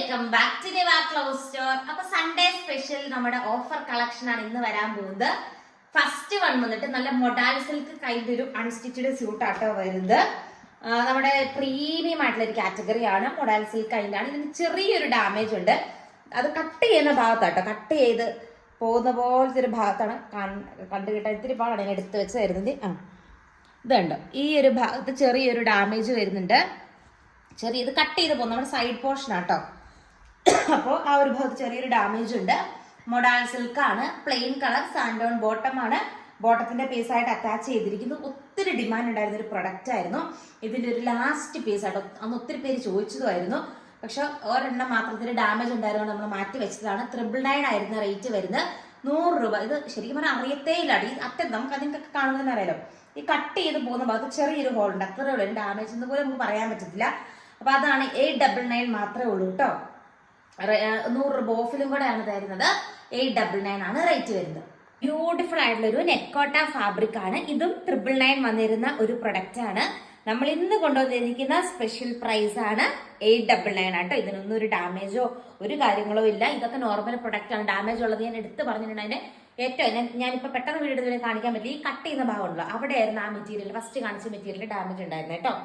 Welcome back to Deva cloth store. അപ്പൊ Sunday special നമ്മുടെ offer collection ആണ് ഇന്ന് വരാൻ പോകുന്നത്. ഫസ്റ്റ് വൺ വന്നിട്ട് നല്ല മൊഡാൽ സിൽക്ക് കൈൻഡ് ഒരു അൺസ്റ്റിച്ചഡ് സ്യൂട്ട് ആട്ടോ വരുന്നത്. നമ്മുടെ പ്രീമിയം ആയിട്ടുള്ള ഒരു കാറ്റഗറിയാണ്. മൊഡാൽ സിൽക്ക് കൈൻഡ് ആണ്. ഇതിന് ചെറിയൊരു ഡാമേജ് ഉണ്ട്. അത് കട്ട് ചെയ്യുന്ന ഭാഗത്താട്ടോ, കട്ട് ചെയ്ത് പോകുന്ന പോലത്തെ ഒരു ഭാഗത്താണ് കണ്ടു കിട്ടാൻ ഇത്തിരി പാടാണ് എടുത്ത് വെച്ച് വരുന്നത്. ഇതുണ്ട്, ഈ ഒരു ഭാഗത്ത് ചെറിയൊരു ഡാമേജ് വരുന്നുണ്ട്. ഇത് കട്ട് ചെയ്ത് പോകും, നമ്മുടെ സൈഡ് പോർഷൻ ആട്ടോ. അപ്പോൾ ആ ഒരു ഭാഗത്ത് ചെറിയൊരു ഡാമേജ് ഉണ്ട്. മൊഡാൽ സിൽക്ക് ആണ്, പ്ലെയിൻ കളർ സാൻഡോൺ ബോട്ടം ആണ്. ബോട്ടത്തിന്റെ പീസായിട്ട് അറ്റാച്ച് ചെയ്തിരിക്കുന്നത്. ഒത്തിരി ഡിമാൻഡ് ഉണ്ടായിരുന്ന ഒരു പ്രൊഡക്റ്റ് ആയിരുന്നു. ഇതിന്റെ ഒരു ലാസ്റ്റ് പീസ് ആട്ടോ. അന്ന് ഒത്തിരി പേര് ചോദിച്ചതുമായിരുന്നു. പക്ഷെ ഒരെണ്ണം മാത്രത്തിന് ഡാമേജ് ഉണ്ടായിരുന്നു, നമ്മൾ മാറ്റി വെച്ചതാണ്. 999 ആയിരുന്നു റേറ്റ് വരുന്നത്. 100 രൂപ. ഇത് ശരിക്കും പറഞ്ഞാൽ അറിയത്തേ ഇല്ല. ഈ അറ്റം നമുക്ക് അതിനൊക്കെ കാണുന്നതിന് അറിയാലോ, ഈ കട്ട് ചെയ്ത് പോകുന്ന ഭാഗത്ത് ചെറിയൊരു ഹോൾ ഉണ്ട്. അത്രേ ഉള്ളൂ. ഡാമേജ് എന്ന് പോലും നമുക്ക് പറയാൻ പറ്റത്തില്ല. അപ്പൊ അതാണ് 899 മാത്രമേ ഉള്ളൂ കേട്ടോ. 100 രൂപ ഓഫിലും കൂടെയാണ് തരുന്നത്. 899 ആണ് റേറ്റ് വരുന്നത്. ബ്യൂട്ടിഫുൾ ആയിട്ടുള്ള ഒരു നെക്കോട്ട ഫാബ്രിക് ആണ്. ഇതും 999 വന്നിരുന്ന ഒരു പ്രൊഡക്റ്റ് ആണ്. നമ്മൾ ഇന്ന് കൊണ്ടുവന്നിരിക്കുന്ന സ്പെഷ്യൽ പ്രൈസ് ആണ് 899 ആട്ടോ. ഇതിനൊന്നും ഒരു ഡാമേജോ ഒരു കാര്യങ്ങളോ ഇല്ല. ഇതൊക്കെ നോർമൽ പ്രൊഡക്റ്റ് ആണ്. ഡാമേജ് ഉള്ളത് ഞാൻ എടുത്ത് പറഞ്ഞിട്ടുണ്ട്. അതിന്റെ ഏറ്റവും ഞാനിപ്പോ പെട്ടെന്ന് വീഡിയോ കാണിക്കാൻ പറ്റില്ല. ഈ കട്ട് ചെയ്യുന്ന ഭാഗമുണ്ടല്ലോ, അവിടെയായിരുന്നു ആ മെറ്റീരിയൽ, ഫസ്റ്റ് കാണിച്ച മെറ്റീരിയൽ ഡാമേജ് ഉണ്ടായിരുന്നു കേട്ടോ.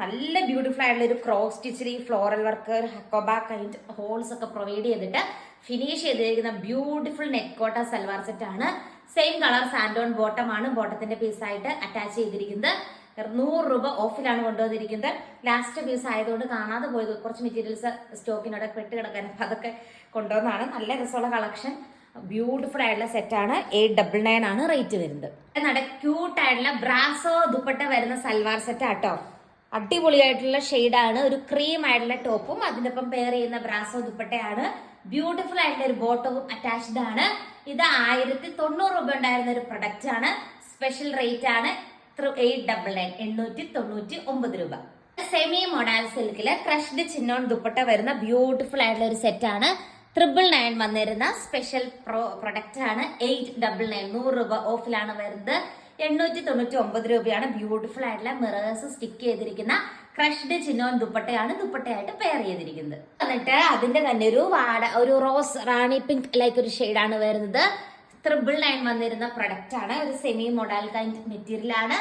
നല്ല ബ്യൂട്ടിഫുൾ ആയിട്ടുള്ള ഒരു ക്രോസ് സ്റ്റിച്ചിൽ ഈ floral work, hakoba kind holes ഒക്കെ പ്രൊവൈഡ് ചെയ്തിട്ട് ഫിനിഷ് ചെയ്തിരിക്കുന്ന ബ്യൂട്ടിഫുൾ നെക്കോട്ട സൽവാർ സെറ്റ് ആണ്. സെയിം കളർ സാൻഡോൺ ബോട്ടം ആണ്. ബോട്ടത്തിന്റെ പീസായിട്ട് അറ്റാച്ച് ചെയ്തിരിക്കുന്നത്. 100 രൂപ ഓഫിലാണ് കൊണ്ടുവന്നിരിക്കുന്നത്. ലാസ്റ്റ് പീസ് ആയതുകൊണ്ട് കാണാതെ പോയത് കുറച്ച് മെറ്റീരിയൽസ് സ്റ്റോക്കിനോടെ പെട്ട് കിടക്കാൻ, അപ്പൊ അതൊക്കെ കൊണ്ടുവന്നതാണ്. നല്ല രസമുള്ള കളക്ഷൻ, ബ്യൂട്ടിഫുൾ ആയിട്ടുള്ള സെറ്റാണ്. 899 ആണ് റേറ്റ് വരുന്നത്. നല്ല ക്യൂട്ട് ആയിട്ടുള്ള ബ്രാസോ ദുപ്പട്ട വരുന്ന സൽവാർ സെറ്റ് ആട്ടോ. അടിപൊളിയായിട്ടുള്ള ഷെയ്ഡാണ്. ഒരു ക്രീം ആയിട്ടുള്ള ടോപ്പും അതിന്റെ ഒപ്പം പെയർ ചെയ്യുന്ന ബ്രാസോ ദുപ്പട്ടയാണ്. ബ്യൂട്ടിഫുൾ ആയിട്ടുള്ള ഒരു ബോട്ടവും അറ്റാച്ച്ഡ് ആണ്. ഇത് 1090 രൂപ ഉണ്ടായിരുന്ന ഒരു പ്രൊഡക്റ്റ് ആണ്. സ്പെഷ്യൽ റേറ്റ് ആണ് 899, 899 രൂപ. സെമി മൊഡാൽ സിൽക്കില് ക്രഷ്ഡ് ചിന്നോൺ ദുപ്പട്ട വരുന്ന ബ്യൂട്ടിഫുൾ ആയിട്ടുള്ള ഒരു സെറ്റ് ആണ്. 999 വന്നിരുന്ന സ്പെഷ്യൽ പ്രൊഡക്റ്റ് ആണ്. 899, 100 രൂപ ഓഫിലാണ് വരുന്നത്. 899 രൂപയാണ്. ബ്യൂട്ടിഫുൾ ആയിട്ടുള്ള മിറേഴ്സ് സ്റ്റിക്ക് ചെയ്തിരിക്കുന്ന ക്രഷ്ഡ് ചിന്നോൻ ദുപ്പട്ടയാണ്. ദുപ്പട്ടയായിട്ട് പെയർ ചെയ്തിരിക്കുന്നത്. എന്നിട്ട് അതിന്റെ തന്നെ ഒരു റോസ് റാണി പിങ്ക് ലൈക്ക് ഒരു ഷെയ്ഡാണ് വരുന്നത്. 999 വന്നിരുന്ന പ്രൊഡക്റ്റ് ആണ്. ഒരു സെമി മൊഡാൽ കൈൻഡ് മെറ്റീരിയൽ ആണ്.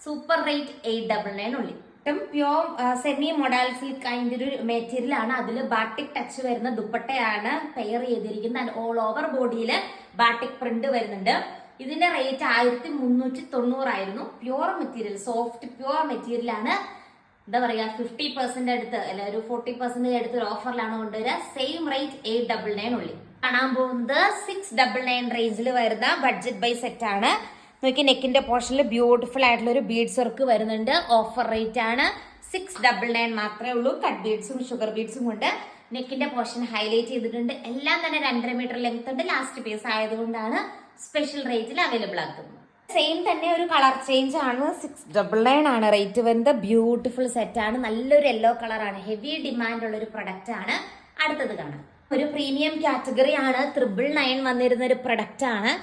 സൂപ്പർ റേറ്റ് 899 ഉള്ളി. Pure semi modal silk kind ഒരു മെറ്റീരിയൽ ആണ്. അതിൽ ബാട്ടിക് ടച്ച് വരുന്ന ദുപ്പട്ടയാണ് പെയർ ചെയ്തിരിക്കുന്നത്. ഓൾ ഓവർ ബോഡിയില് ബാട്ടിക് പ്രിന്റ് വരുന്നുണ്ട്. ഇതിന്റെ റേറ്റ് 1390 ആയിരുന്നു. Pure material, soft pure material ആണ്. എന്താ പറയാ, 50% അടുത്ത് അല്ല, ഒരു 40% അടുത്ത് ഒരു ഓഫറിലാണ് കൊണ്ടുവരിക. സെയിം റേറ്റ് 899 ഉള്ളി. കാണാൻ പോകുന്നത് 699 റേഞ്ചിൽ വരുന്ന ബഡ്ജറ്റ് ബൈ സെറ്റ് ആണ്. നോക്കി, നെക്കിന്റെ പോർഷനിൽ ബ്യൂട്ടിഫുൾ ആയിട്ടുള്ള ഒരു ബീഡ്സ് വർക്ക് വരുന്നുണ്ട്. ഓഫർ റേറ്റ് ആണ് 699 മാത്രമേ ഉള്ളൂ. കട്ട് ബീഡ്സും ഷുഗർ ബീഡ്സും കൊണ്ട് നെക്കിന്റെ പോർഷൻ ഹൈലൈറ്റ് ചെയ്തിട്ടുണ്ട്. എല്ലാം തന്നെ 2.5 മീറ്റർ ലെങ്ത് ഉണ്ട്. ലാസ്റ്റ് പീസ് ആയതുകൊണ്ടാണ് സ്പെഷ്യൽ റേറ്റിൽ അവൈലബിൾ ആക്കുന്നത്. സെയിം തന്നെ ഒരു കളർ ചേഞ്ച് ആണ്. 699 ആണ് റേറ്റ് വരുന്നത്. ബ്യൂട്ടിഫുൾ സെറ്റ് ആണ്. നല്ലൊരു യെല്ലോ കളറാണ്. ഹെവി ഡിമാൻഡ് ഉള്ള ഒരു പ്രൊഡക്റ്റ് ആണ്. അടുത്തത് കാണാം. ഒരു പ്രീമിയം കാറ്റഗറി ആണ്. 999 വന്നിരുന്ന ഒരു പ്രൊഡക്റ്റ് ആണ്.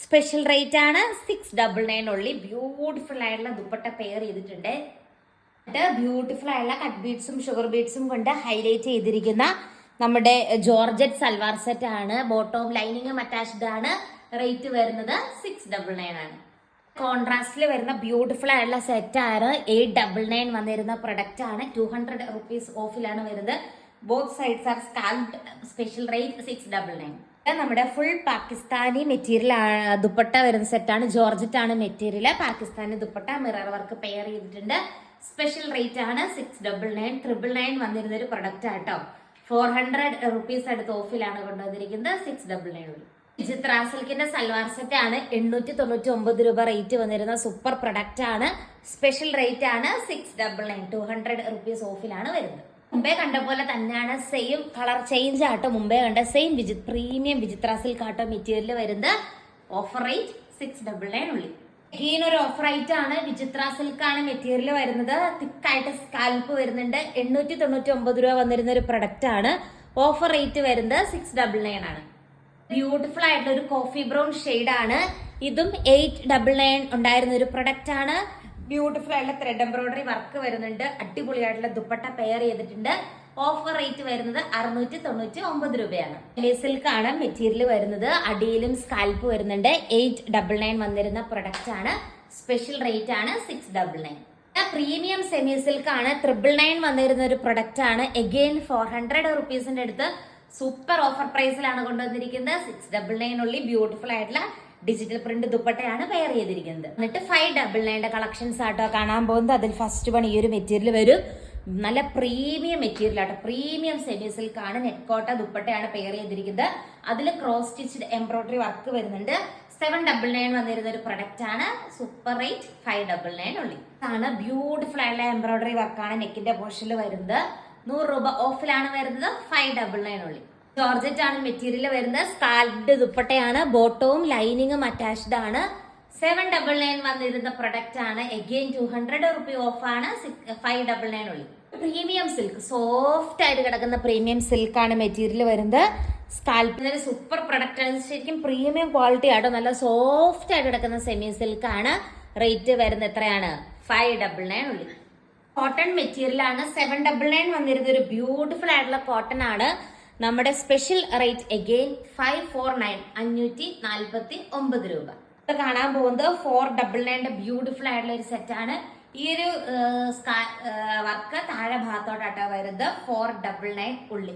സ്പെഷ്യൽ റേറ്റ് ആണ് 699 ഉള്ളി. ബ്യൂട്ടിഫുൾ ആയിട്ടുള്ള ദുപ്പട്ട പെയർ ചെയ്തിട്ടുണ്ട്. ബ്യൂട്ടിഫുൾ ആയിട്ടുള്ള കട്ട് ബീഡ്സും ഷുഗർ ബീഡ്സും കൊണ്ട് ഹൈലൈറ്റ് ചെയ്തിരിക്കുന്ന നമ്മുടെ ജോർജറ്റ് സൽവാർ സെറ്റ് ആണ്. ബോട്ടവും ലൈനിങ്ങും അറ്റാച്ച്ഡ് ആണ്. റേറ്റ് വരുന്നത് 699 ആണ്. കോൺട്രാസ്റ്റിൽ വരുന്ന ബ്യൂട്ടിഫുൾ ആയിട്ടുള്ള സെറ്റ് ആണ്. 899 വന്നിരുന്ന പ്രൊഡക്റ്റ് ആണ്. 200 റുപ്പീസ് ഓഫിലാണ് വരുന്നത്. Both sides are scalloped. Special rate 699. നമ്മുടെ ഫുൾ പാകിസ്ഥാനി മെറ്റീരിയൽ ദുപ്പട്ട വരുന്ന സെറ്റാണ്. ജോർജറ്റ് ആണ് material. Pakistani dupatta mirror work pair ചെയ്തിട്ടുണ്ട്. സ്പെഷ്യൽ റേറ്റ് ആണ് 699. 999 വന്നിരുന്ന ഒരു പ്രൊഡക്റ്റ് ആട്ടോ. 400 റുപ്പീസ് അടുത്ത് ഓഫിലാണ് കൊണ്ടുവന്നിരിക്കുന്നത്. 699. വിചിത്ര സിൽക്കിന്റെ സൽവാർ സെറ്റ് ആണ്. 899 രൂപ റേറ്റ് വന്നിരുന്ന സൂപ്പർ പ്രൊഡക്റ്റ് ആണ്. സ്പെഷ്യൽ റേറ്റ് ആണ് 699. 200 റുപ്പീസ് ഓഫിലാണ് വരുന്നത്. മുമ്പേ കണ്ട പോലെ തന്നെയാണ്. സെയിം കളർ ചേഞ്ച് ആട്ടോ. മുമ്പേ കണ്ട സെയിം പ്രീമിയം വിചിത്ര സിൽക്ക് ആട്ടോ മെറ്റീരിയൽ വരുന്നത്. ഓഫർ റേറ്റ് 699 ഉള്ളി. ഒരു ഓഫർ റേറ്റ് ആണ്. വിചിത്ര സിൽക്ക് ആണ് മെറ്റീരിയൽ വരുന്നത്. തിക്കായിട്ട് സ്കാൽപ്പ് വരുന്നുണ്ട്. 899 രൂപ വന്നിരുന്ന ഒരു പ്രൊഡക്റ്റ് ആണ്. ഓഫർ റേറ്റ് വരുന്നത് 699 ആണ്. ബ്യൂട്ടിഫുൾ ആയിട്ടുള്ള ഒരു കോഫി ബ്രൗൺ ഷെയ്ഡ് ആണ്. ഇതും 899 ഉണ്ടായിരുന്ന ഒരു പ്രൊഡക്റ്റ് ആണ്. ബ്യൂട്ടിഫുൾ ആയിട്ടുള്ള ത്രെഡ് എംബ്രോയിഡറി വർക്ക് വരുന്നുണ്ട്. അടിപൊളിയായിട്ടുള്ള ദുപ്പട്ട പെയർ ചെയ്തിട്ടുണ്ട്. ഓഫർ റേറ്റ് വരുന്നത് 699 രൂപയാണ്. സിൽക്ക് ആണ് മെറ്റീരിയൽ വരുന്നത്. അടിയിലും സ്കാൽപ്പ് വരുന്നുണ്ട്. 899 വന്നിരുന്ന പ്രൊഡക്റ്റ് ആണ്. സ്പെഷ്യൽ റേറ്റ് ആണ് 699. പ്രീമിയം സെമി സിൽക്ക് ആണ്. 999 വന്നിരുന്ന ഒരു പ്രൊഡക്റ്റ് ആണ്. എഗെയിൻ 400 റുപ്പീസിന്റെ അടുത്ത് സൂപ്പർ ഓഫർ പ്രൈസിലാണ് കൊണ്ടുവന്നിരിക്കുന്നത്. 699 ഉള്ളി ബ്യൂട്ടിഫുൾ ആയിട്ടുള്ള ഡിജിറ്റൽ പ്രിന്റ് ദുപ്പട്ടയാണ് വെയർ ചെയ്തിരിക്കുന്നത്. എന്നിട്ട് 599 കളക്ഷൻസ് ആട്ടോ കാണാൻ പോകുന്നത്. അതിൽ ഫസ്റ്റ് വൺ ഈ ഒരു മെറ്റീരിയൽ വരും. നല്ല പ്രീമിയം മെറ്റീരിയൽ ആട്ടോ. പ്രീമിയം സെമി സിൽക്ക് ആണ്. നെറ്റ്കോട്ട ദുപ്പട്ടയാണ് പെയർ ചെയ്തിരിക്കുന്നത്. അതിൽ ക്രോസ് സ്റ്റിച്ച്ഡ് എംബ്രോയിഡറി വർക്ക് വരുന്നുണ്ട്. 799 വന്നിരുന്ന ഒരു പ്രൊഡക്റ്റ് ആണ്. സൂപ്പർ റേറ്റ് 599 ഉള്ളി ആണ്. ബ്യൂട്ടിഫുൾ ആയിട്ടുള്ള എംബ്രോയിഡറി വർക്കാണ് നെക്കിന്റെ പോർഷനിൽ വരുന്നത്. 100 രൂപ ഓഫിലാണ് വരുന്നത്. 599 ഉള്ളി. ജോർജറ്റ് ആണ് മെറ്റീരിയൽ വരുന്നത്. സ്കാൽപ്ഡ് ദുപ്പട്ടയാണ്. ബോട്ടവും ലൈനിങ്ങും അറ്റാച്ച്ഡ് ആണ്. 799 വന്നിരുന്ന പ്രൊഡക്റ്റ് ആണ്. എഗെയിൻ 200 റുപ്പി ഓഫ് ആണ്. 599 ഉള്ളി. പ്രീമിയം സിൽക്ക് സോഫ്റ്റ് ആയിട്ട് കിടക്കുന്ന പ്രീമിയം സിൽക്ക് ആണ് മെറ്റീരിയൽ വരുന്നത്. സ്കാൽപ്പിന് സൂപ്പർ പ്രൊഡക്റ്റ് ആണ്. ശരിക്കും പ്രീമിയം ക്വാളിറ്റി ആട്ടോ. നല്ല സോഫ്റ്റ് ആയിട്ട് കിടക്കുന്ന സെമി സിൽക്ക് ആണ്. റേറ്റ് വരുന്നത് എത്രയാണ്? 599 ഉള്ളി. കോട്ടൺ മെറ്റീരിയൽ ആണ്. 799 വന്നിരുന്ന ഒരു ബ്യൂട്ടിഫുൾ ആയിട്ടുള്ള കോട്ടൺ ആണ്. നമ്മുടെ സ്പെഷ്യൽ റേറ്റ് എഗെയിൻ 549 549 രൂപ. കാണാൻ പോകുന്നത് 499 ബ്യൂട്ടിഫുൾ ആയിട്ടുള്ള ഒരു സെറ്റ് ആണ്. ഈ ഒരു വർക്ക് താഴെ ഭാഗത്തോട്ടാട്ടോ വരുന്നത്. 499 ഉള്ളി.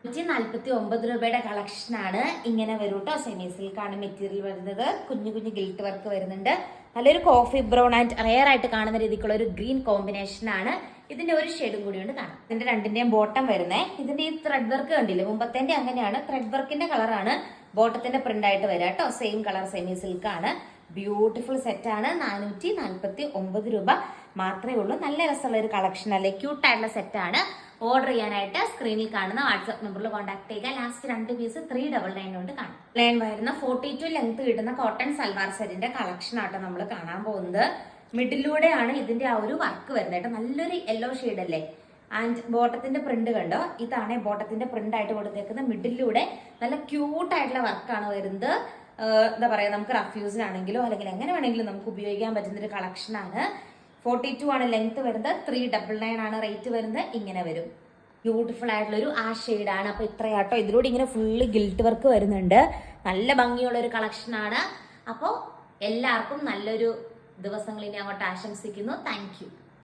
149 രൂപയുടെ കളക്ഷൻ ആണ്. ഇങ്ങനെ വരും കേട്ടോ. സെമി സിൽക്ക് ആണ് മെറ്റീരിയൽ വരുന്നത്. കുഞ്ഞു കുഞ്ഞു ഗിൽറ്റ് വർക്ക് വരുന്നുണ്ട്. നല്ലൊരു കോഫി ബ്രൗൺ ആൻഡ് റെയർ ആയിട്ട് കാണുന്ന രീതിക്കുള്ള ഒരു ഗ്രീൻ കോമ്പിനേഷൻ ആണ്. ഇതിന്റെ ഒരു ഷെയ്ഡും കൂടി ഉണ്ട് കാണാം. ഇതിന്റെ രണ്ടിന്റെയും ബോട്ടം വരുന്നേ. ഇതിന്റെ ഈ ത്രെഡ് വർക്ക് കണ്ടില്ലേ? മുമ്പത്തെ അങ്ങനെയാണ്. ത്രെഡ് വർക്കിന്റെ കളറാണ് ബോട്ടത്തിന്റെ പ്രിന്റ് ആയിട്ട് വരിക കേട്ടോ. സെയിം കളർ സെമി സിൽക്ക് ആണ്. ബ്യൂട്ടിഫുൾ സെറ്റ് ആണ്. 449 രൂപ മാത്രമേ ഉള്ളൂ. നല്ല രസമുള്ള ഒരു കളക്ഷൻ അല്ലേ? ക്യൂട്ട് ആയിട്ടുള്ള സെറ്റ് ആണ്. ഓർഡർ ചെയ്യാനായിട്ട് സ്ക്രീനിൽ കാണുന്ന വാട്സ്ആപ്പ് നമ്പറിൽ കോൺടാക്ട് ചെയ്യുക. ലാസ്റ്റ് 2 പീസ് 399 കൊണ്ട് കാണും. ലൈൻ വരുന്ന 42 ലെങ്ത് കിട്ടുന്ന കോട്ടൺ സൽവാർ സെറ്റിന്റെ കളക്ഷൻ ആട്ടോ നമ്മൾ കാണാൻ പോകുന്നത്. മിഡിലൂടെയാണ് ഇതിന്റെ ആ ഒരു വർക്ക് വരുന്നത് കേട്ടോ. നല്ലൊരു യെല്ലോ ഷെയ്ഡ് അല്ലേ? ആൻഡ് ബോട്ടത്തിന്റെ പ്രിന്റ് കണ്ടോ? ഇതാണ് ബോട്ടത്തിന്റെ പ്രിന്റ് ആയിട്ട് കൊടുത്തേക്കുന്ന. മിഡിലൂടെ നല്ല ക്യൂട്ട് ആയിട്ടുള്ള വർക്കാണ് വരുന്നത്. എന്താ പറയാ, നമുക്ക് റഫ് യൂസിനാണെങ്കിലോ അല്ലെങ്കിൽ എങ്ങനെ വേണമെങ്കിലും നമുക്ക് ഉപയോഗിക്കാൻ പറ്റുന്ന ഒരു കളക്ഷൻ ആണ്. 42 ആണ് ലെങ്ത് വരുന്നത്. 399 ആണ് റേറ്റ് വരുന്നത്. ഇങ്ങനെ വരും. ബ്യൂട്ടിഫുൾ ആയിട്ടുള്ള ഒരു ആ ഷെയ്ഡ് ആണ്. അപ്പൊ ഇത്രയാട്ടോ. ഇതിലൂടെ ഇങ്ങനെ ഫുള്ള് ഗിൽറ്റ് വർക്ക് വരുന്നുണ്ട്. നല്ല ഭംഗിയുള്ള ഒരു കളക്ഷൻ ആണ്. അപ്പോൾ എല്ലാവർക്കും നല്ലൊരു ദിവസങ്ങൾ ഇനി അങ്ങോട്ട് ആശംസിക്കുന്നു. Thank you.